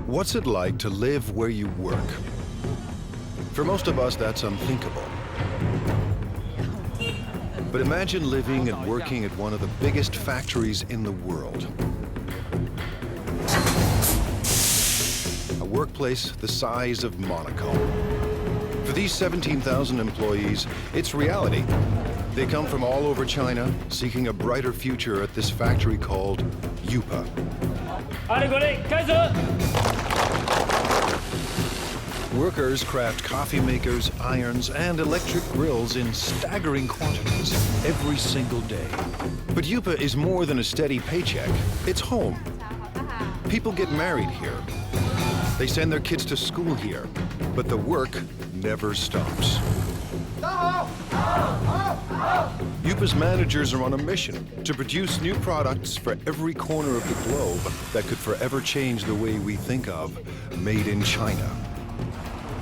What's it like to live where you work? For most of us, that's unthinkable. But imagine living and working at one of the biggest factories in the world. A workplace the size of Monaco. For these 17,000 employees, it's reality. They come from all over China, seeking a brighter future at this factory called Yupa. Workers craft coffee makers, irons, and electric grills in staggering quantities every single day. But Yupa is more than a steady paycheck. It's home. People get married here. They send their kids to school here. But the work never stops. Yupa's managers are on a mission to produce new products for every corner of the globe that could forever change the way we think of made in China.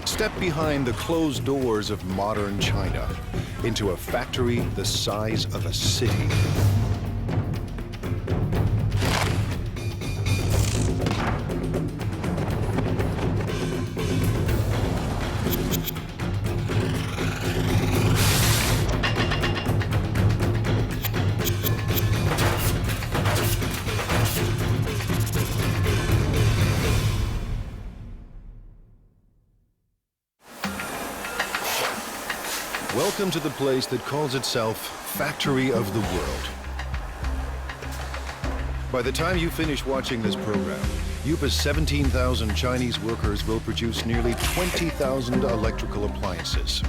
Step behind the closed doors of modern China into a factory the size of a city. Welcome to the place that calls itself Factory of the World. By the time you finish watching this program, Yupa's 17,000 Chinese workers will produce nearly 20,000 electrical appliances.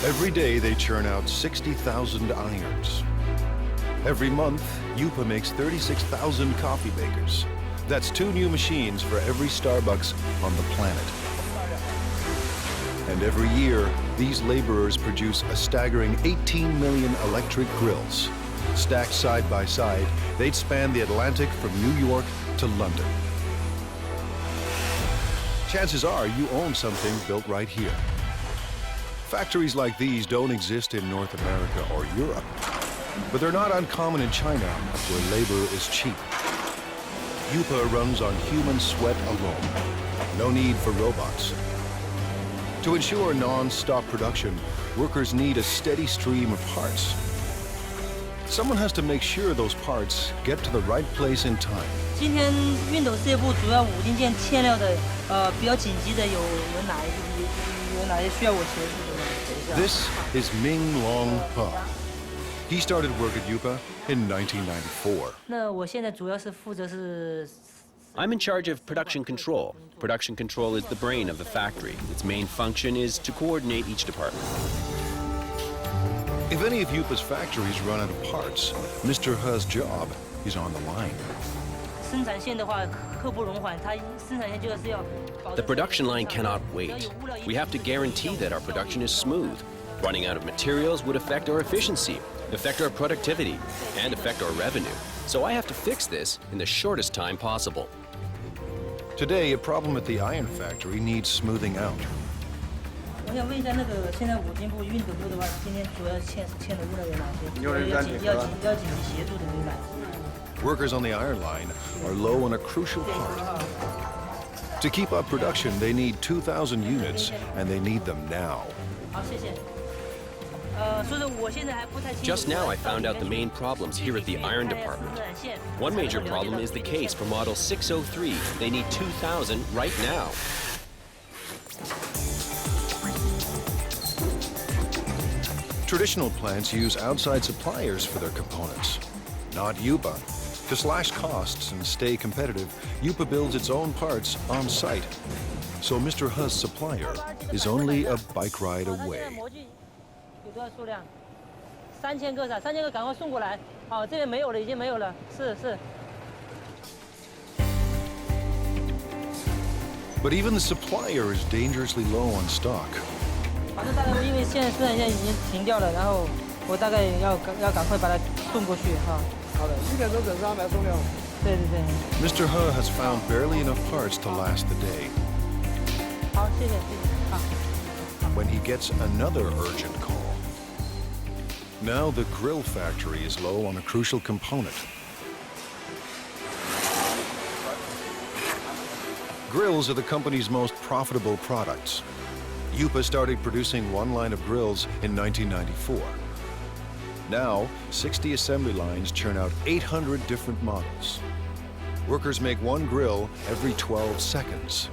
Every day they churn out 60,000 irons. Every month, Yupa makes 36,000 coffee makers. That's 2 new machines for every Starbucks on the planet. And every year, these laborers produce a staggering 18 million electric grills. Stacked side by side, they'd span the Atlantic from New York to London. Chances are you own something built right here. Factories like these don't exist in North America or Europe, but they're not uncommon in China, where labor is cheap. Yupa runs on human sweat alone. No need for robots. To ensure non-stop production, workers need a steady stream of parts. Someone has to make sure those parts get to the right place in time. 今天熨斗事业部主要5零件欠料的，比较紧急的有哪些需要我协助的？ This is Ming Long He. He started work at Yupa in 1994. 那我现在主要是负责是。 I'm in charge of production control. Production control is the brain of the factory. Its main function is to coordinate each department. If any of Yupa's factories run out of parts, Mr. He's job is on the line. 生产线的话，刻不容缓，它生产线就是要。 The production line cannot wait. We have to guarantee that our production is smooth. Running out of materials would affect our efficiency, affect our productivity, and affect our revenue. So I have to fix this in the shortest time possible. Today, a problem at the iron factory needs smoothing out. 我想问一下，那个现在五金部、熨斗部的话，今天主要欠的物料有哪些？要紧急协助的有哪些？ Workers on the iron line are low on a crucial part. To keep up production, they need 2,000 units, and they need them now. 好，谢谢。Just now I found out the main problems here at the iron department. One major problem is the case for model 603. They need 2,000 right now. Traditional plants use outside suppliers for their components, not Yupa. To slash costs and stay competitive, Yupa builds its own parts on site. So Mr. He's supplier is only a bike ride away. 有多少数量？3000个是？3000个赶快送过来。好，这边没有了，已经没有了。是。But even the supplier is dangerously low on stock. 反正大概因为现在生产线已经停掉了，然后我大概要赶快把它送过去哈。好的，1点钟准时安排送料。对。Mr. He has found barely enough parts to last the day. 好，谢谢。好。when he gets another urgent call. Now the grill factory is low on a crucial component. Grills are the company's most profitable products. Yupa started producing one line of grills in 1994. Now, 60 assembly lines churn out 800 different models. Workers make one grill every 12 seconds.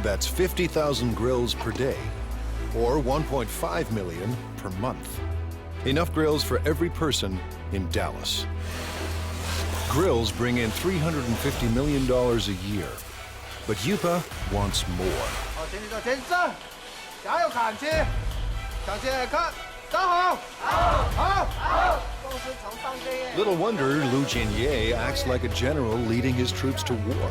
That's 50,000 grills per day, or 1.5 million per month. Enough grills for every person in Dallas. Grills bring in $350 million a year, but Yupa wants more. Little wonder Lu Jinye acts like a general leading his troops to war.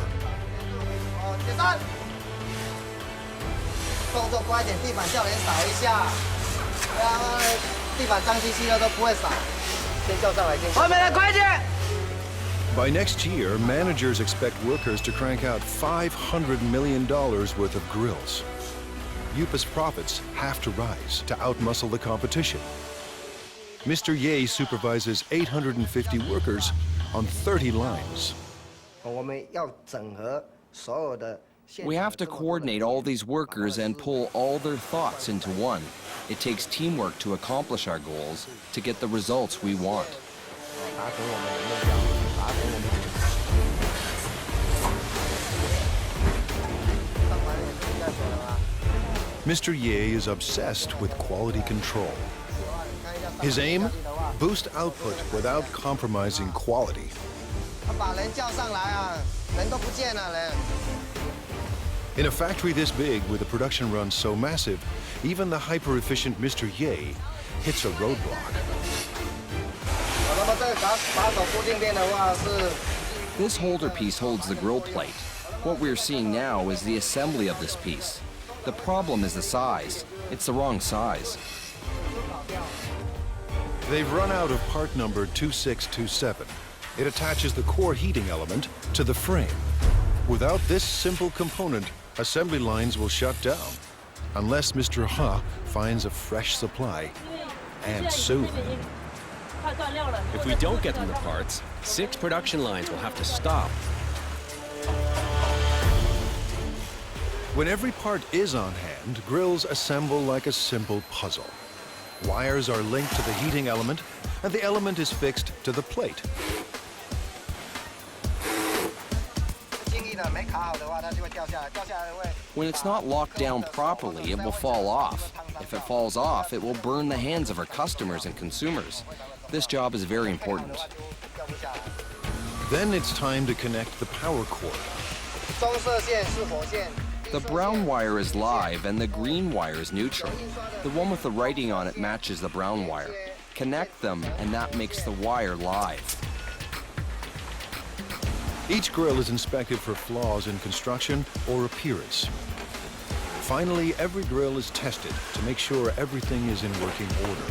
By next year, managers expect workers to crank out $500 million worth of grills. Yupa's profits have to rise to outmuscle the competition. Mr. Ye supervises 850 workers on 30 lines. We have to coordinate all these workers and pull all their thoughts into one. It takes teamwork to accomplish our goals, to get the results we want. Mr. Ye is obsessed with quality control. His aim? Boost output without compromising quality. In a factory this big, with a production run so massive, even the hyper-efficient Mr. Ye hits a roadblock. This holder piece holds the grill plate. What we're seeing now is the assembly of this piece. The problem is the size. It's the wrong size. They've run out of part number 2627. It attaches the core heating element to the frame. Without this simple component, assembly lines will shut down, unless Mr. Ha finds a fresh supply, and soon. If we don't get them the parts, 6 production lines will have to stop. When every part is on hand, grills assemble like a simple puzzle. Wires are linked to the heating element, and the element is fixed to the plate. When it's not locked down properly, it will fall off. If it falls off, it will burn the hands of our customers and consumers. This job is very important. Then it's time to connect the power cord. The brown wire is live and the green wire is neutral. The one with the writing on it matches the brown wire. Connect them and that makes the wire live. Each grill is inspected for flaws in construction or appearance. Finally, every grill is tested to make sure everything is in working order.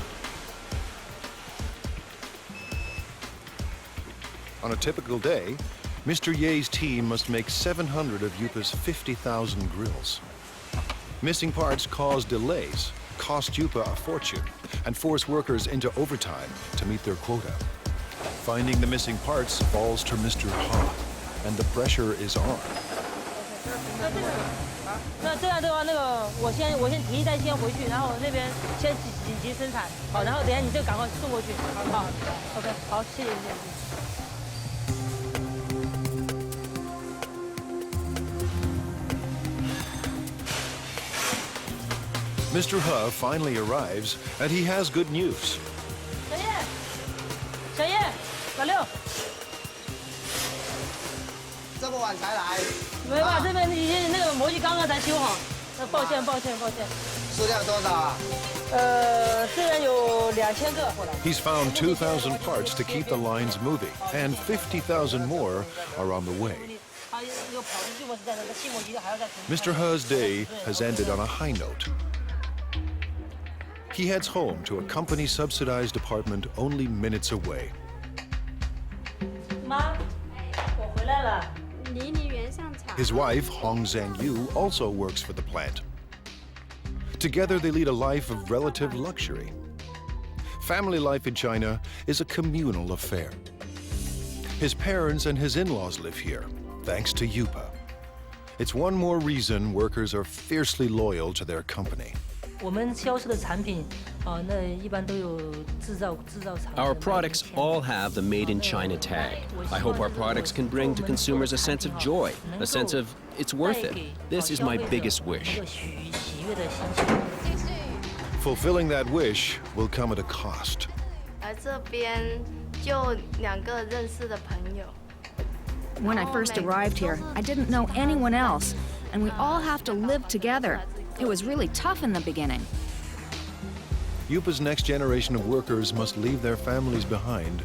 On a typical day, Mr. Ye's team must make 700 of Yupa's 50,000 grills. Missing parts cause delays, cost Yupa a fortune, and force workers into overtime to meet their quota. Finding the missing parts falls to Mr. Ha, and the pressure is on. 那这样的话，我先提一袋先回去，然后那边先紧急生产，好，然后等一下你就赶快送过去，好 ，OK， 好，谢谢。 Mr. He finally arrives, and he has good news. 小叶，老六，这么晚才来？没办法，这边已经那个模具刚刚才修好，抱歉。数量多少啊？这边有2000个过来。 He's found 2,000 parts to keep the lines moving, and 50,000 more are on the way. Mr. He's day has ended on a high note. He heads home to a company-subsidized apartment only minutes away. 妈，我回来了。 His wife, Hong Zhangyu, also works for the plant. Together, they lead a life of relative luxury. Family life in China is a communal affair. His parents and his in-laws live here, thanks to Yupa. It's one more reason workers are fiercely loyal to their company. Our products all have the Made in China tag. I hope our products can bring to consumers a sense of joy, a sense of it's worth it. This is my biggest wish. Fulfilling that wish will come at a cost. When I first arrived here, I didn't know anyone else, and we all have to live together. It was really tough in the beginning. Yupa's next generation of workers must leave their families behind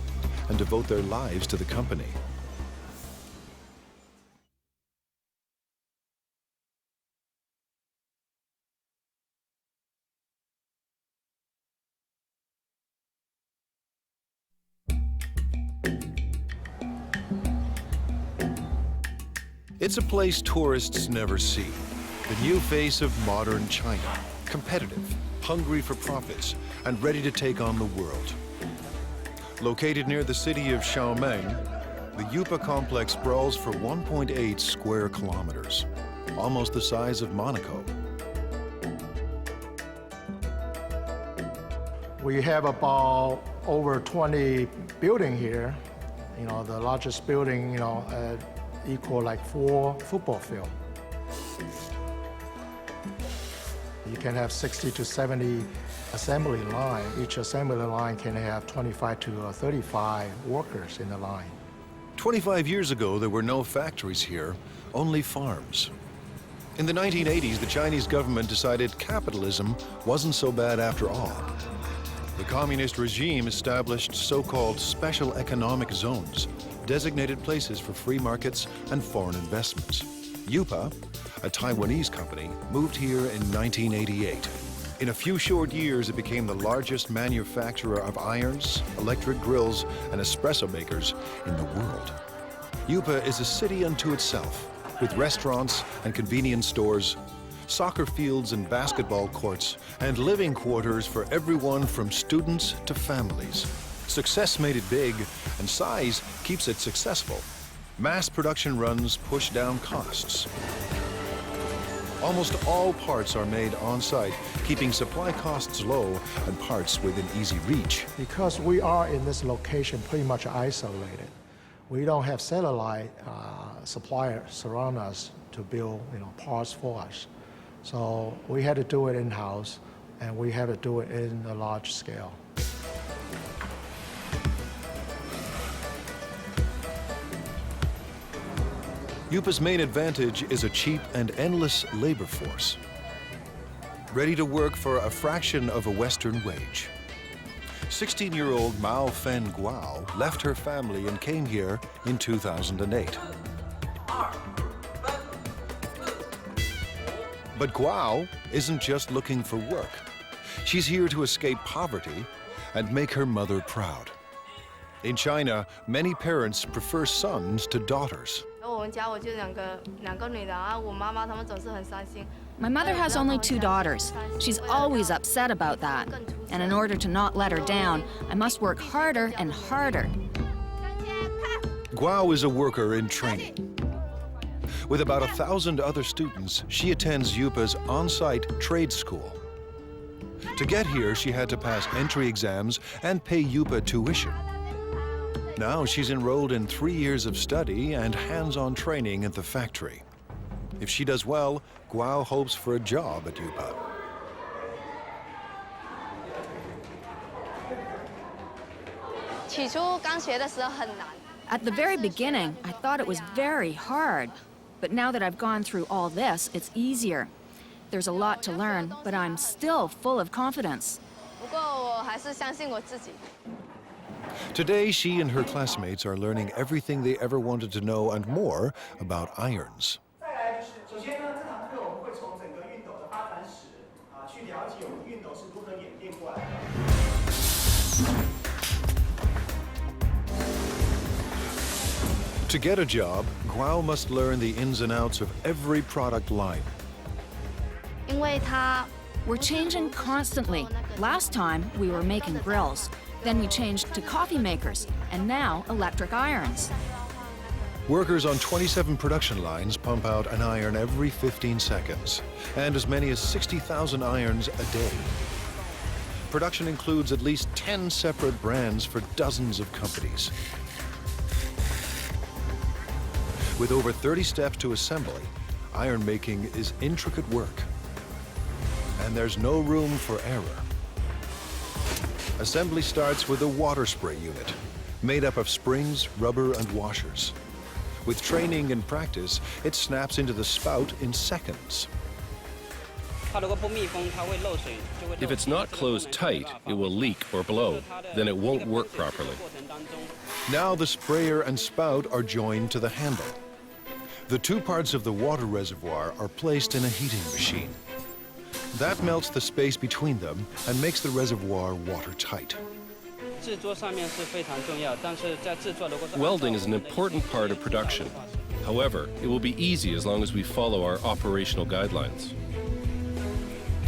and devote their lives to the company. It's a place tourists never see. The new face of modern China, competitive, hungry for profits, and ready to take on the world. Located near the city of Xiaomeng, the Yupa complex sprawls for 1.8 square kilometers, almost the size of Monaco. We have about over 20 buildings here. The largest building, equal like 4 football fields. You can have 60 to 70 assembly line. Each assembly line can have 25 to 35 workers in the line. 25 years ago, there were no factories here, only farms. In the 1980s, the Chinese government decided capitalism wasn't so bad after all. The communist regime established so-called special economic zones, designated places for free markets and foreign investments. Yupa, a Taiwanese company, moved here in 1988. In a few short years, it became the largest manufacturer of irons, electric grills, and espresso makers in the world. Yupa is a city unto itself, with restaurants and convenience stores, soccer fields and basketball courts, and living quarters for everyone from students to families. Success made it big, and size keeps it successful. Mass production runs push down costs. Almost all parts are made on-site, keeping supply costs low and parts within easy reach. Because we are in this location pretty much isolated, we don't have satellite suppliers surround us to build parts for us. So we had to do it in-house, and we had to do it in a large scale. Yupa's main advantage is a cheap and endless labor force, ready to work for a fraction of a Western wage. 16-year-old Mao Fen Guo left her family and came here in 2008. But Guo isn't just looking for work. She's here to escape poverty and make her mother proud. In China, many parents prefer sons to daughters. My mother has only 2 daughters. She's always upset about that. And in order to not let her down, I must work harder and harder. Guo is a worker in training. With about 1,000 other students, she attends Yupa's on-site trade school. To get here, she had to pass entry exams and pay Yupa tuition. Now she's enrolled in 3 years of study and hands-on training at the factory. If she does well, Guo hopes for a job at Yupa. At the very beginning, I thought it was very hard. But now that I've gone through all this, it's easier. There's a lot to learn, but I'm still full of confidence. Today, she and her classmates are learning everything they ever wanted to know and more about irons. To get a job, Guo must learn the ins and outs of every product line. We're changing constantly. Last time, we were making grills. Then we changed to coffee makers, and now electric irons. Workers on 27 production lines pump out an iron every 15 seconds, and as many as 60,000 irons a day. Production includes at least 10 separate brands for dozens of companies. With over 30 steps to assembly, iron making is intricate work, and there's no room for error. Assembly starts with a water spray unit, made up of springs, rubber, and washers. With training and practice, it snaps into the spout in seconds. If it's not closed tight, it will leak or blow. Then it won't work properly. Now the sprayer and spout are joined to the handle. The two parts of the water reservoir are placed in a heating machine. That melts the space between them and makes the reservoir watertight. Welding is an important part of production. However, it will be easy as long as we follow our operational guidelines.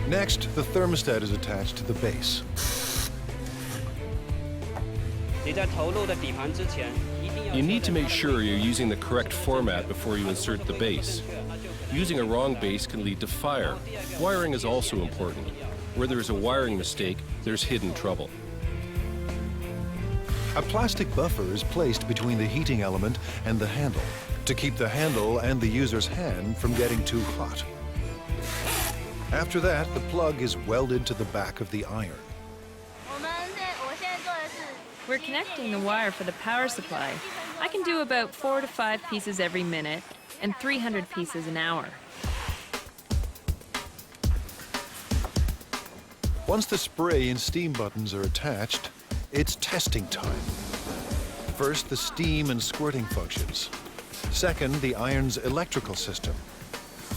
Next, the thermostat is attached to the base. You need to make sure you're using the correct format before you insert the base. Using a wrong base can lead to fire. Wiring is also important. Where there's a wiring mistake, there's hidden trouble. A plastic buffer is placed between the heating element and the handle to keep the handle and the user's hand from getting too hot. After that, the plug is welded to the back of the iron. We're connecting the wire for the power supply. I can do about 4 to 5 pieces every minute and 300 pieces an hour. Once the spray and steam buttons are attached, it's testing time. First, the steam and squirting functions. Second, the iron's electrical system.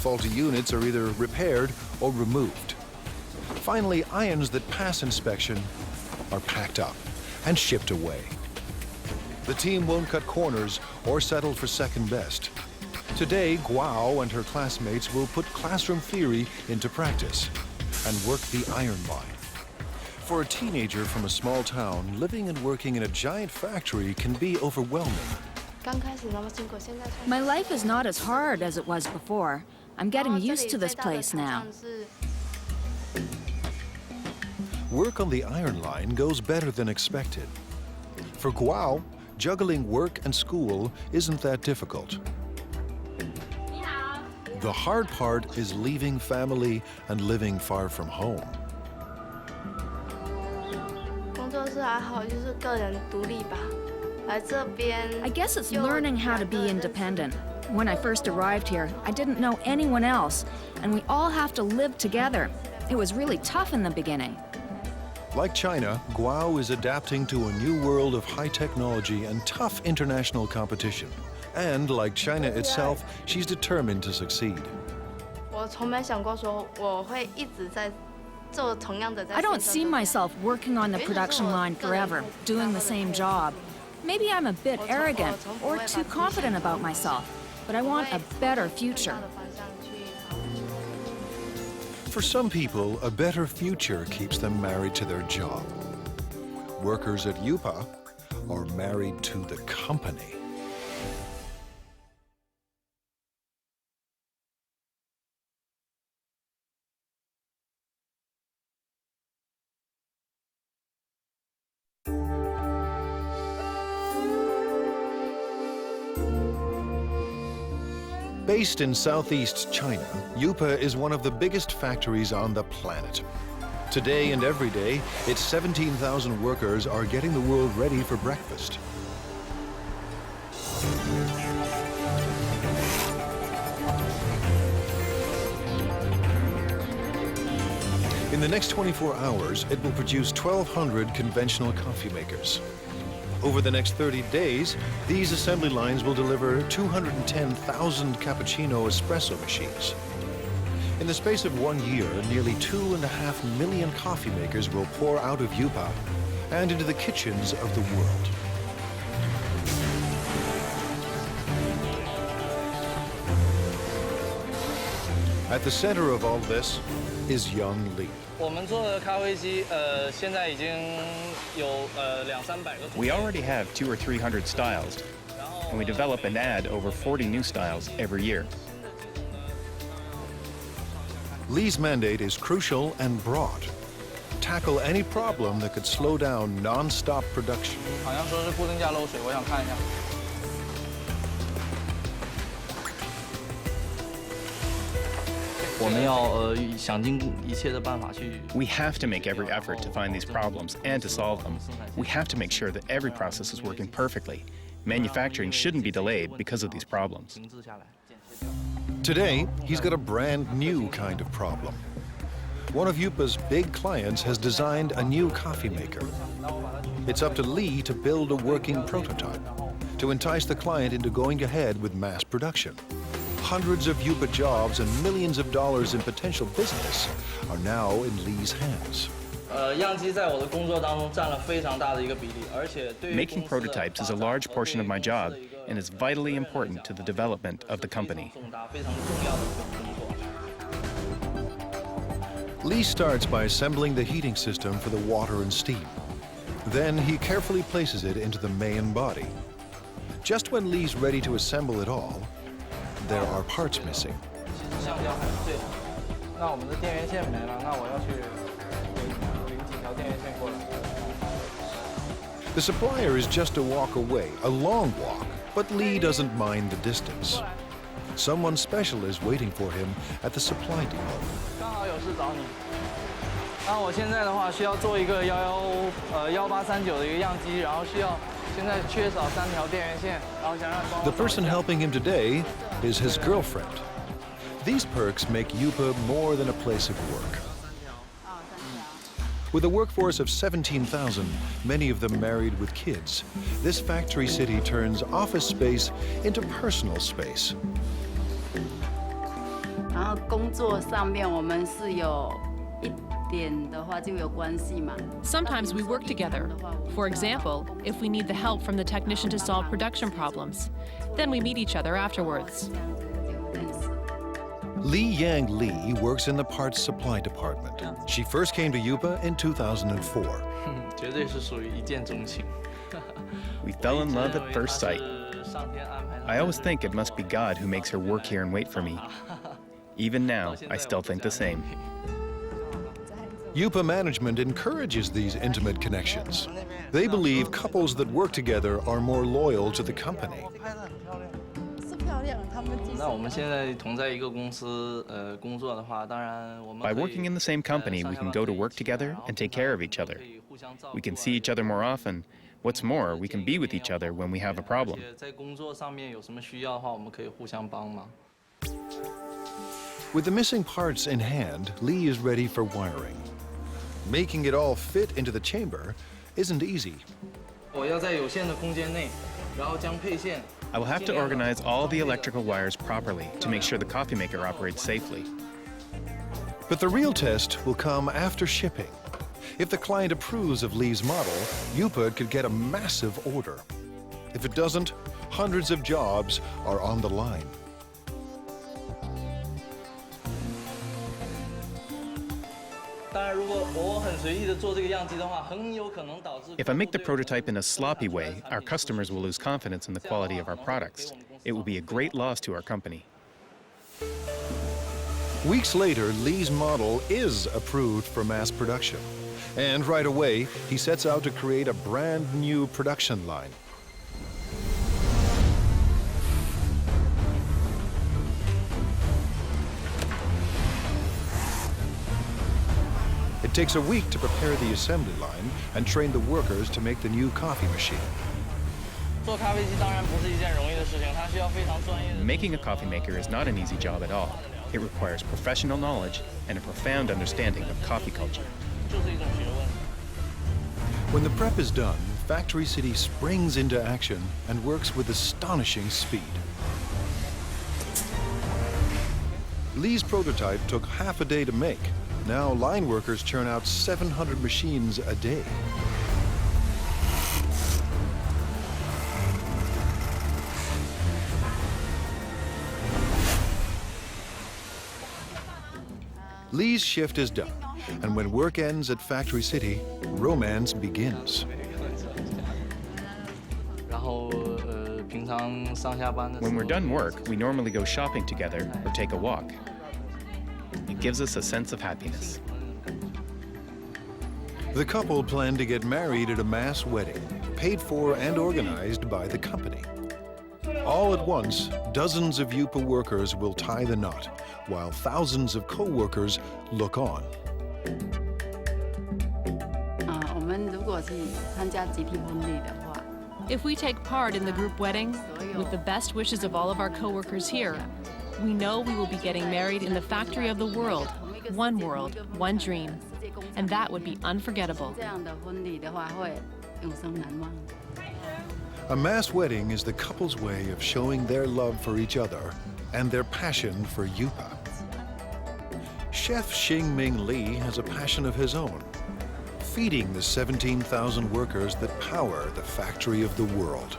Faulty units are either repaired or removed. Finally, irons that pass inspection are packed up and shipped away. The team won't cut corners or settle for second best. Today, Guo and her classmates will put classroom theory into practice and work the iron line. For a teenager from a small town, living and working in a giant factory can be overwhelming. My life is not as hard as it was before. I'm getting used to this place now. Work on the iron line goes better than expected. For Guo, juggling work and school isn't that difficult. The hard part is leaving family and living far from home. I guess it's learning how to be independent. When I first arrived here, I didn't know anyone else, and we all have to live together. It was really tough in the beginning. Like China, Guo is adapting to a new world of high technology and tough international competition. And like China itself, she's determined to succeed. I don't see myself working on the production line forever, doing the same job. Maybe I'm a bit arrogant or too confident about myself, but I want a better future. For some people, a better future keeps them married to their job. Workers at Yupa are married to the company. Based in southeast China, Yupa is one of the biggest factories on the planet. Today and every day, its 17,000 workers are getting the world ready for breakfast. In the next 24 hours, it will produce 1,200 conventional coffee makers. Over the next 30 days, these assembly lines will deliver 210,000 cappuccino espresso machines. In the space of 1 year, nearly 2.5 million coffee makers will pour out of Yupa and into the kitchens of the world. At the center of all this is young Lee. We already have 200 or 300 styles, and we develop and add over 40 new styles every year. Lee's mandate is crucial and broad. Tackle any problem that could slow down non-stop production. We have to make every effort to find these problems and to solve them. We have to make sure that every process is working perfectly. Manufacturing shouldn't be delayed because of these problems. Today, he's got a brand new kind of problem. One of Yupa's big clients has designed a new coffee maker. It's up to Lee to build a working prototype to entice the client into going ahead with mass production. Hundreds of Yupa jobs and millions of dollars in potential business are now in Lee's hands. Making prototypes is a large portion of my job and is vitally important to the development of the company. Lee starts by assembling the heating system for the water and steam. Then he carefully places it into the main body. Just when Lee's ready to assemble it all, there are parts missing. The supplier is just a walk away, a long walk, but Lee doesn't mind the distance. Someone special is waiting for him at the supply depot. The person helping him today is his girlfriend. These perks make Yupa more than a place of work. With a workforce of 17,000, many of them married with kids, this factory city turns office space into personal space. Sometimes we work together. For example, if we need the help from the technician to solve production problems, then we meet each other afterwards. Li Yang Lee works in the parts supply department. She first came to Yupa in 2004. We fell in love at first sight. I always think it must be God who makes her work here and wait for me. Even now, I still think the same. Yupa management encourages these intimate connections. They believe couples that work together are more loyal to the company. By working in the same company, we can go to work together and take care of each other. We can see each other more often. What's more, we can be with each other when we have a problem. With the missing parts in hand, Lee is ready for wiring. Making it all fit into the chamber isn't easy. I will have to organize all the electrical wires properly to make sure the coffee maker operates safely. But the real test will come after shipping. If the client approves of Lee's model, Yupa could get a massive order. If it doesn't, hundreds of jobs are on the line. If I make the prototype in a sloppy way, our customers will lose confidence in the quality of our products. It will be a great loss to our company. Weeks later, Lee's model is approved for mass production. And right away, he sets out to create a brand new production line. It takes a week to prepare the assembly line and train the workers to make the new coffee machine. Making a coffee maker is not an easy job at all. It requires professional knowledge and a profound understanding of coffee culture. When the prep is done, Factory City springs into action and works with astonishing speed. Lee's prototype took half a day to make. Now line workers churn out 700 machines a day. Lee's shift is done, and when work ends at Factory City, romance begins. When we're done work, we normally go shopping together or take a walk. It gives us a sense of happiness. The couple plan to get married at a mass wedding, paid for and organized by the company. All at once, dozens of Yupa workers will tie the knot, while thousands of co-workers look on. If we take part in the group wedding, with the best wishes of all of our co-workers here, we know we will be getting married in the factory of the world, one dream. And that would be unforgettable. A mass wedding is the couple's way of showing their love for each other and their passion for Yupa. Chef Xingming Li has a passion of his own, feeding the 17,000 workers that power the factory of the world.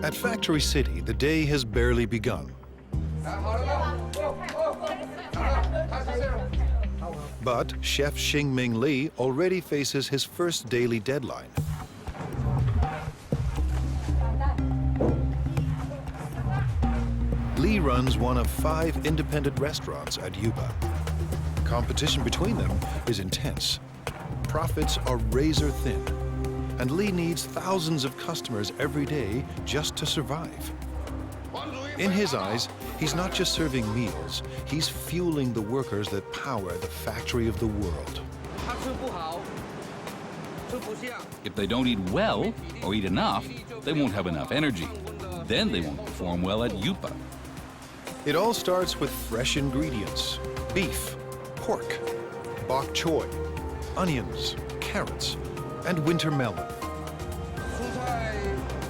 At Factory City, the day has barely begun. But Chef Xingming Li already faces his first daily deadline. Li runs one of 5 independent restaurants at Yupa. Competition between them is intense. Profits are razor thin, and Li needs thousands of customers every day just to survive. In his eyes, he's not just serving meals, he's fueling the workers that power the factory of the world. If they don't eat well or eat enough, they won't have enough energy. Then they won't perform well at Yupa. It all starts with fresh ingredients: beef, pork, bok choy, onions, carrots, and winter melon.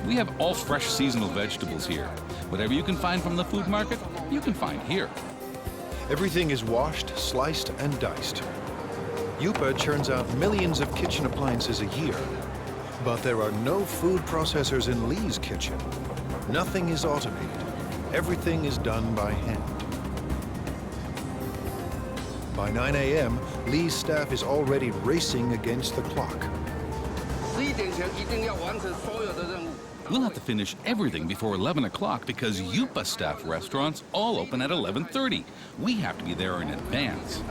We have all fresh seasonal vegetables here. Whatever you can find from the food market, you can find here. Everything is washed, sliced, and diced. Yupa churns out millions of kitchen appliances a year. But there are no food processors in Li's kitchen. Nothing is automated. Everything is done by hand. By 9 a.m., Li's staff is already racing against the clock. We'll have to finish everything before 11 o'clock because Yupa staff restaurants all open at 11:30. We have to be there in advance.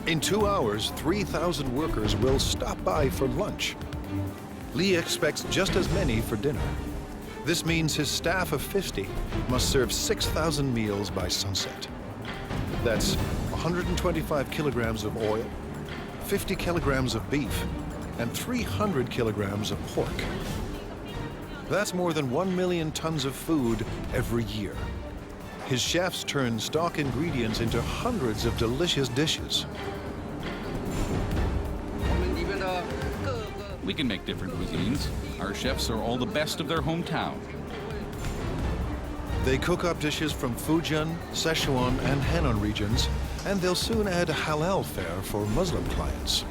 In 2 hours, 3,000 workers will stop by for lunch. Li expects just as many for dinner. This means his staff of 50 must serve 6,000 meals by sunset. That's 125 kilograms of oil, 50 kilograms of beef, and 300 kilograms of pork. That's more than 1 million tons of food every year. His chefs turn stock ingredients into hundreds of delicious dishes. We can make different cuisines. Our chefs are all the best of their hometown. They cook up dishes from Fujian, Sichuan, and Henan regions, and they'll soon add a halal fare for Muslim clients.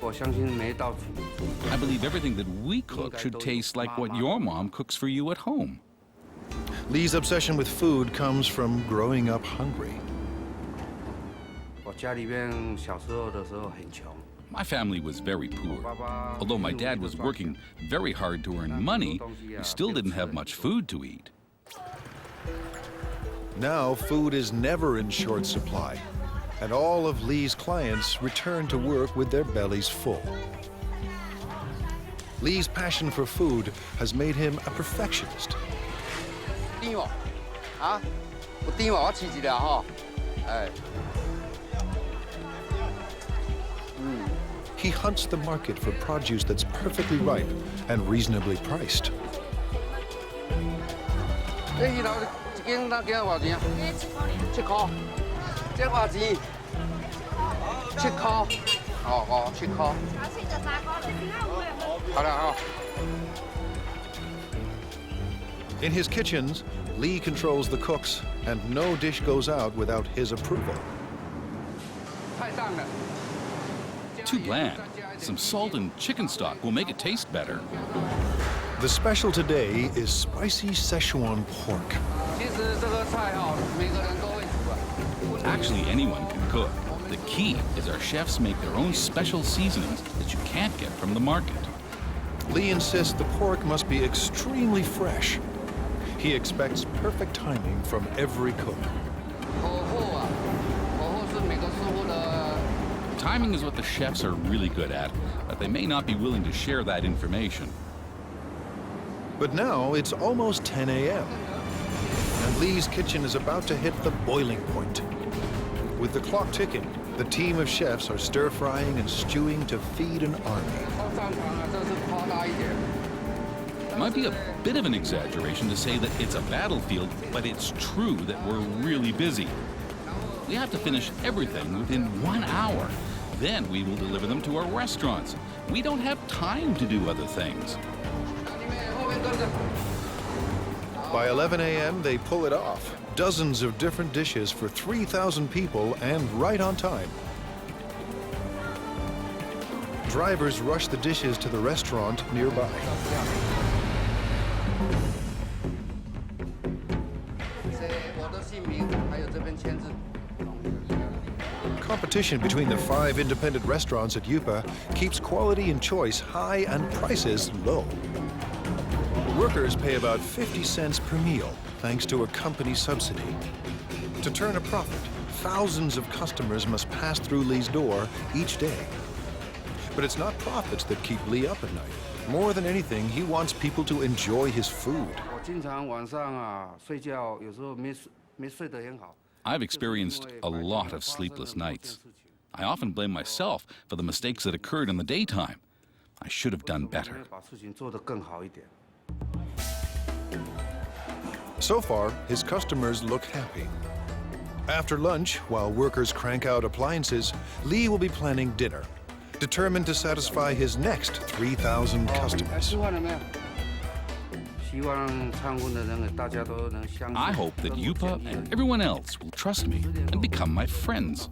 I believe everything that we cook should taste like what your mom cooks for you at home. Li's obsession with food comes from growing up hungry. My family was very poor. Although my dad was working very hard to earn money, we still didn't have much food to eat. Now food is never in short supply, and all of Li's clients return to work with their bellies full. Li's passion for food has made him a perfectionist. He hunts the market for produce that's perfectly ripe and reasonably priced. In his kitchens, Lee controls the cooks, and no dish goes out without his approval. Too bland. Some salt and chicken stock will make it taste better. The special today is spicy Szechuan pork. Actually, anyone can cook. The key is our chefs make their own special seasonings that you can't get from the market. Lee insists the pork must be extremely fresh. He expects perfect timing from every cook. Timing is what the chefs are really good at, but they may not be willing to share that information. But now it's almost 10 a.m. and Lee's kitchen is about to hit the boiling point. With the clock ticking, the team of chefs are stir-frying and stewing to feed an army. It might be a bit of an exaggeration to say that it's a battlefield, but it's true that we're really busy. We have to finish everything within 1 hour. Then we will deliver them to our restaurants. We don't have time to do other things. By 11 a.m., they pull it off. Dozens of different dishes for 3,000 people and right on time. Drivers rush the dishes to the restaurant nearby. Competition between the 5 independent restaurants at Yupa keeps quality and choice high and prices low. Workers pay about 50 cents per meal, thanks to a company subsidy. To turn a profit, thousands of customers must pass through Lee's door each day. But it's not profits that keep Lee up at night. More than anything, he wants people to enjoy his food. I've experienced a lot of sleepless nights. I often blame myself for the mistakes that occurred in the daytime. I should have done better. So far, his customers look happy. After lunch, while workers crank out appliances, Lee will be planning dinner, determined to satisfy his next 3,000 customers. I hope that Yupa and everyone else will trust me and become my friends.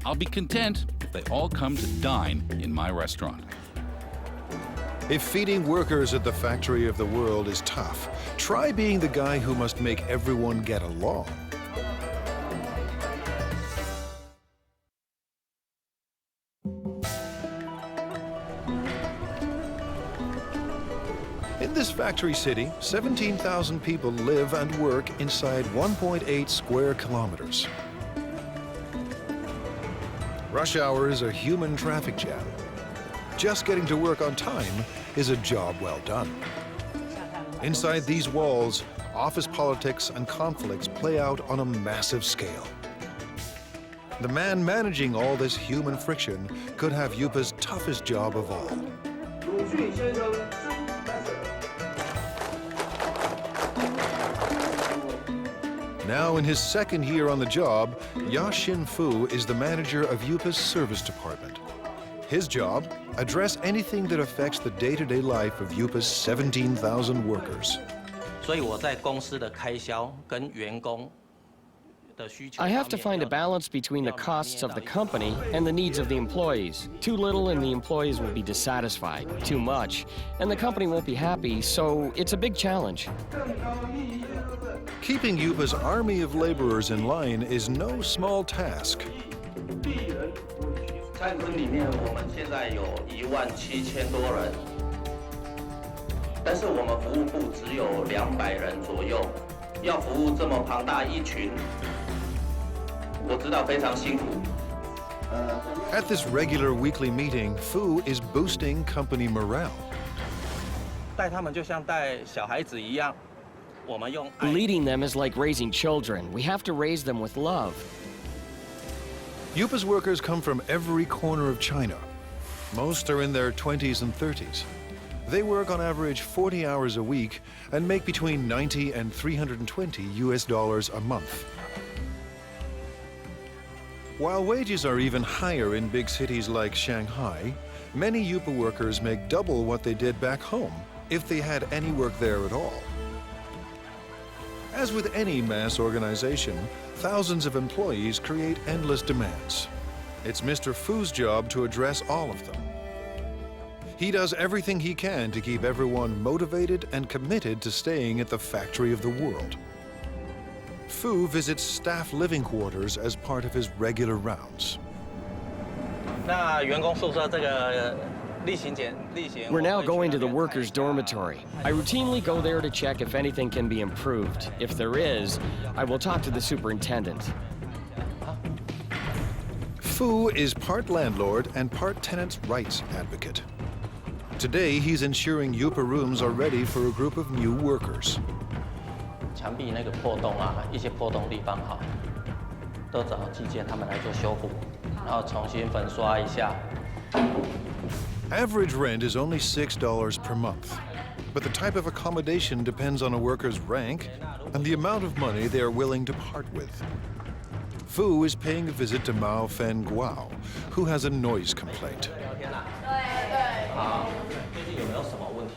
I'll be content if they all come to dine in my restaurant. If feeding workers at the factory of the world is tough, try being the guy who must make everyone get along. In this factory city, 17,000 people live and work inside 1.8 square kilometers. Rush hour is a human traffic jam. Just getting to work on time is a job well done. Inside these walls, office politics and conflicts play out on a massive scale. The man managing all this human friction could have Yupa's toughest job of all. Now in his second year on the job, Ya Xin-fu is the manager of Yupa's service department. His job, address anything that affects the day-to-day life of Yupa's 17,000 workers. I have to find a balance between the costs of the company and the needs of the employees. Too little and the employees will be dissatisfied. Too much and the company won't be happy, so it's a big challenge. Keeping Yupa's army of laborers in line is no small task. 餐厅里面我们现在有17000多人，但是我们服务部只有200人左右，要服务这么庞大一群，我知道非常辛苦。At this regular weekly meeting, Fu is boosting company morale. 带他们就像带小孩子一样，我们用爱。 Leading them is like raising children. We have to raise them with love. Yupa's workers come from every corner of China. Most are in their 20s and 30s. They work on average 40 hours a week and make between $90 and $320 US a month. While wages are even higher in big cities like Shanghai, many Yupa workers make double what they did back home if they had any work there at all. As with any mass organization, thousands of employees create endless demands. It's Mr. Fu's job to address all of them. He does everything he can to keep everyone motivated and committed to staying at the factory of the world. Fu visits staff living quarters as part of his regular rounds. We're now going to the workers' dormitory. I routinely go there to check if anything can be improved. If there is, I will talk to the superintendent. Fu is part landlord and part tenants' rights advocate. Today, he's ensuring Yupa rooms are ready for a group of new workers. 墙壁那个破洞啊，一些破洞地方哈，都找技建他们来做修补，然后重新粉刷一下。 Average rent is only $6 per month, but the type of accommodation depends on a worker's rank and the amount of money they are willing to part with. Fu is paying a visit to Mao Fen Guao, who has a noise complaint. 最近有没有什么问题？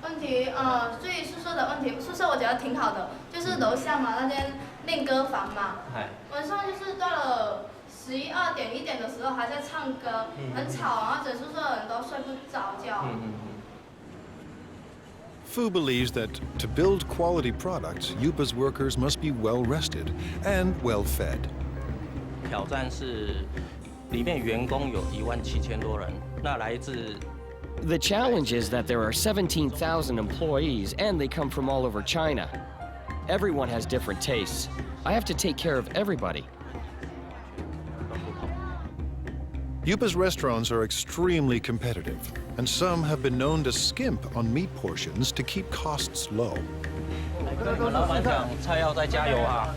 问题，所以宿舍的问题，宿舍我觉得挺好的，就是楼下嘛那间练歌房嘛，晚上就是到了11、2点、1点的时候还在唱歌，很吵，然后整宿舍的人都睡不着觉。Fu believes that to build quality products, Yupa's workers must be well rested and well fed. 挑战是里面员工有17000多人，那来自 The challenge is that there are 17,000 employees and they come from all over China. Everyone has different tastes. I have to take care of everybody. Yupa's restaurants are extremely competitive, and some have been known to skimp on meat portions to keep costs low. 老板讲菜要再加油啊！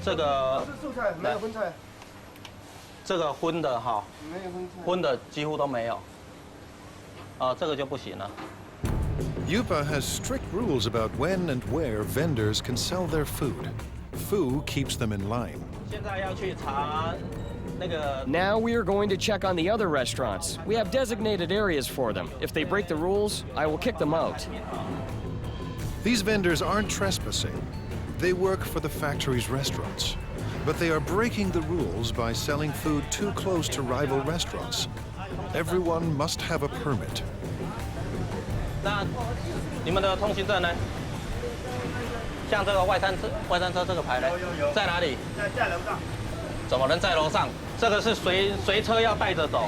这个没有荤菜，这个荤的哈，荤的几乎都没有。这个就不行了。 Yupa has strict rules about when and where vendors can sell their food. Fu keeps them in line. 现在要去查那个。 Now we are going to check on the other restaurants. We have designated areas for them. If they break the rules, I will kick them out. These vendors aren't trespassing. They work for the factory's restaurants. But they are breaking the rules by selling food too close to rival restaurants. Everyone must have a permit. 那你们的通行证呢？像这个外餐车这个牌呢，在哪里？在楼上。怎么能在楼上？这个是随车要带着走。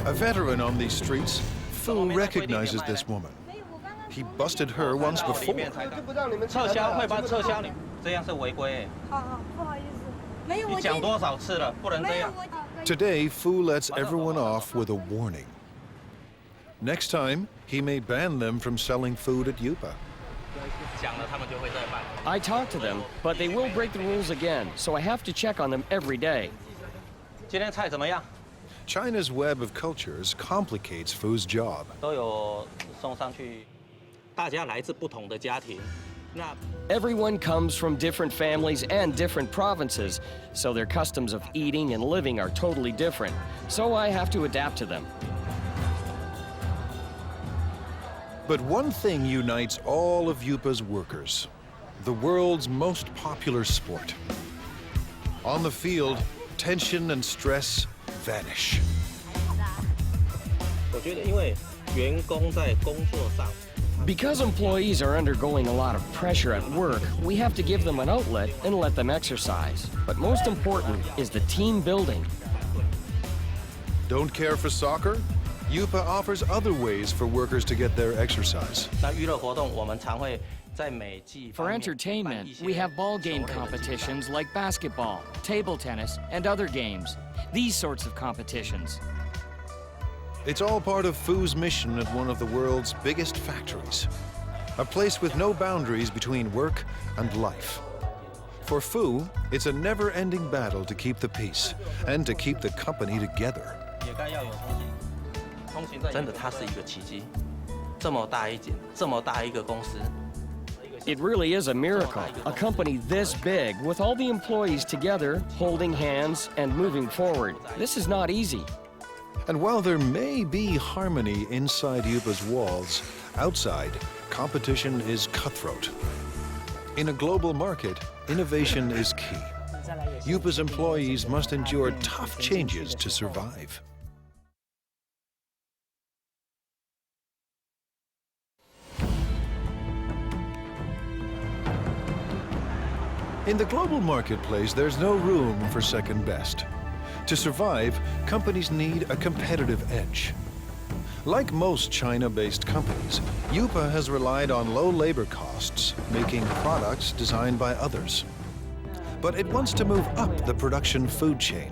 A veteran on these streets, Fu recognizes this woman. He busted her once before. 撤销会帮撤销你，这样是违规。好，不好意思，没有。你讲多少次了，不能这样。 Today, Fu lets everyone off with a warning. Next time, he may ban them from selling food at Yupa. I talk to them, but they will break the rules again, so I have to check on them every day. 今天菜怎么样？ China's web of cultures complicates Fu's job. 都有送上去，大家来自不同的家庭。 Everyone comes from different families and different provinces, so their customs of eating and living are totally different. So I have to adapt to them. But one thing unites all of Yupa's workers: the world's most popular sport. On the field, tension and stress vanish. 我觉得，因为员工在工作上。 Because employees are undergoing a lot of pressure at work, we have to give them an outlet and let them exercise. But most important is the team building. Don't care for soccer? Yupa offers other ways for workers to get their exercise. 那娱乐活动我们常会在每季 For entertainment, we have ball game competitions like basketball, table tennis, and other games. These sorts of competitions. It's all part of Fu's mission at one of the world's biggest factories, a place with no boundaries between work and life. For Fu, it's a never-ending battle to keep the peace and to keep the company together. 也该要有通行证。真的，它是一个奇迹，这么大一个公司。 It really is a miracle. A company this big, with all the employees together, holding hands and moving forward. This is not easy. And while there may be harmony inside Yupa's walls, outside, competition is cutthroat. In a global market, innovation is key. Yupa's employees must endure tough changes to survive. In the global marketplace, there's no room for second best. To survive, companies need a competitive edge. Like most China-based companies, Yupa has relied on low labor costs, making products designed by others. But it wants to move up the production food chain.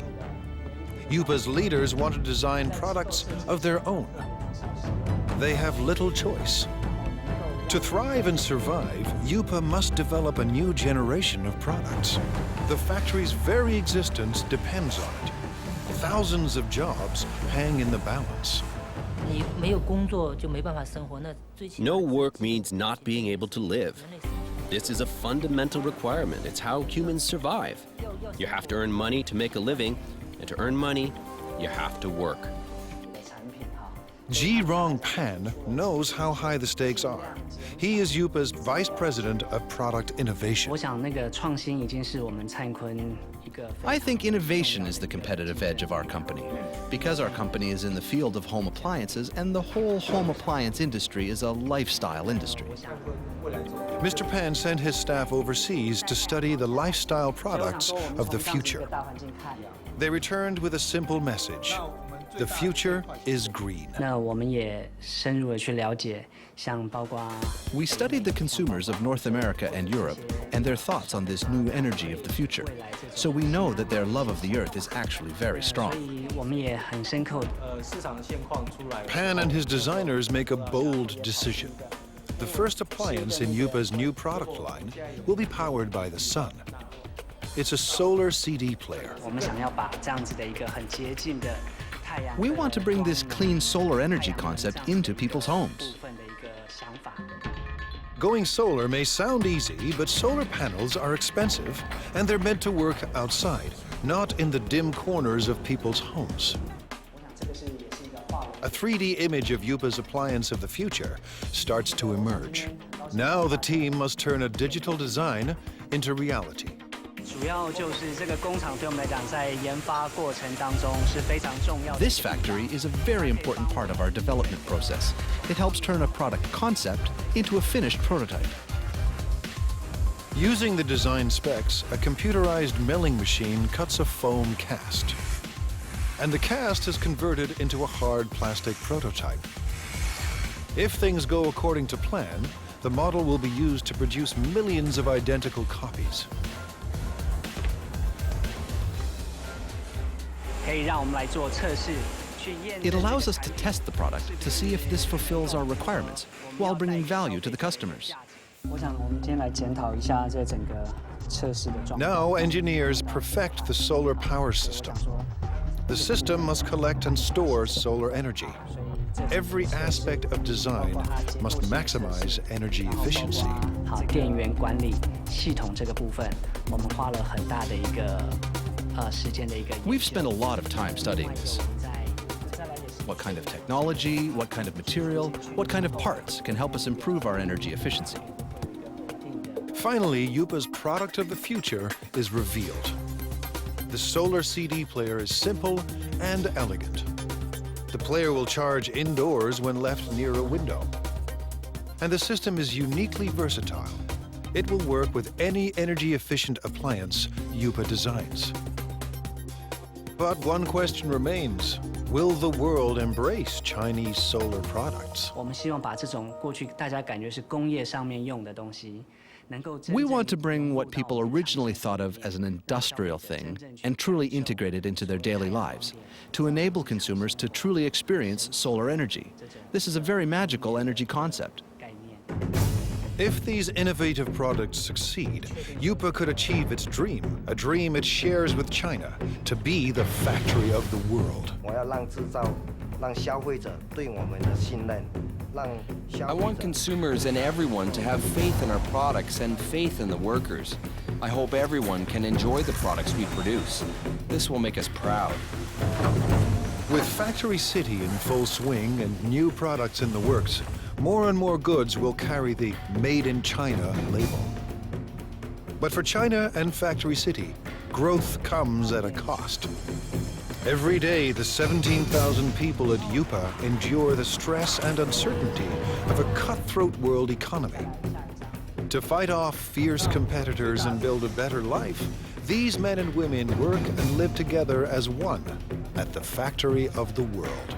Yupa's leaders want to design products of their own. They have little choice. To thrive and survive, Yupa must develop a new generation of products. The factory's very existence depends on it. Thousands of jobs hang in the balance. No work means not being able to live. This is a fundamental requirement. It's how humans survive. You have to earn money to make a living, and to earn money, you have to work. Ji-Rong Pan knows how high the stakes are. He is Yupa's Vice President of Product Innovation. I think innovation is the competitive edge of our company, because our company is in the field of home appliances, and the whole home appliance industry is a lifestyle industry. Mr. Pan sent his staff overseas to study the lifestyle products of the future. They returned with a simple message. The future is green. We studied the consumers of North America and Europe and their thoughts on this new energy of the future. So we know that their love of the earth is actually very strong. Pan and his designers make a bold decision. The first appliance in Yupa's new product line will be powered by the sun. It's a solar CD player. We want to bring this clean solar energy concept into people's homes. Going solar may sound easy, but solar panels are expensive, and they're meant to work outside, not in the dim corners of people's homes. A 3D image of Yupa's appliance of the future starts to emerge. Now the team must turn a digital design into reality. This factory is a very important part of our development process. It helps turn a product concept into a finished prototype. Using the design specs, a computerized milling machine cuts a foam cast. And the cast is converted into a hard plastic prototype. If things go according to plan, the model will be used to produce millions of identical copies. It allows us to test the product to see if this fulfills our requirements while bringing value to the customers. Now engineers perfect the solar power system. The system must collect and store solar energy. Every aspect of design must maximize energy efficiency. We've spent a lot of time studying this. What kind of technology, what kind of material, what kind of parts can help us improve our energy efficiency? Finally, Yupa's product of the future is revealed. The solar CD player is simple and elegant. The player will charge indoors when left near a window. And the system is uniquely versatile. It will work with any energy-efficient appliance Yupa designs. But one question remains. Will the world embrace Chinese solar products? We want to bring what people originally thought of as an industrial thing and truly integrate it into their daily lives, to enable consumers to truly experience solar energy. This is a very magical energy concept. If these innovative products succeed, Yupa could achieve its dream, a dream it shares with China, to be the factory of the world. I want consumers and everyone to have faith in our products and faith in the workers. I hope everyone can enjoy the products we produce. This will make us proud. With Factory City in full swing and new products in the works, more and more goods will carry the Made in China label. But for China and Factory City, growth comes at a cost. Every day, the 17,000 people at Yupa endure the stress and uncertainty of a cutthroat world economy. To fight off fierce competitors and build a better life, these men and women work and live together as one at the factory of the world.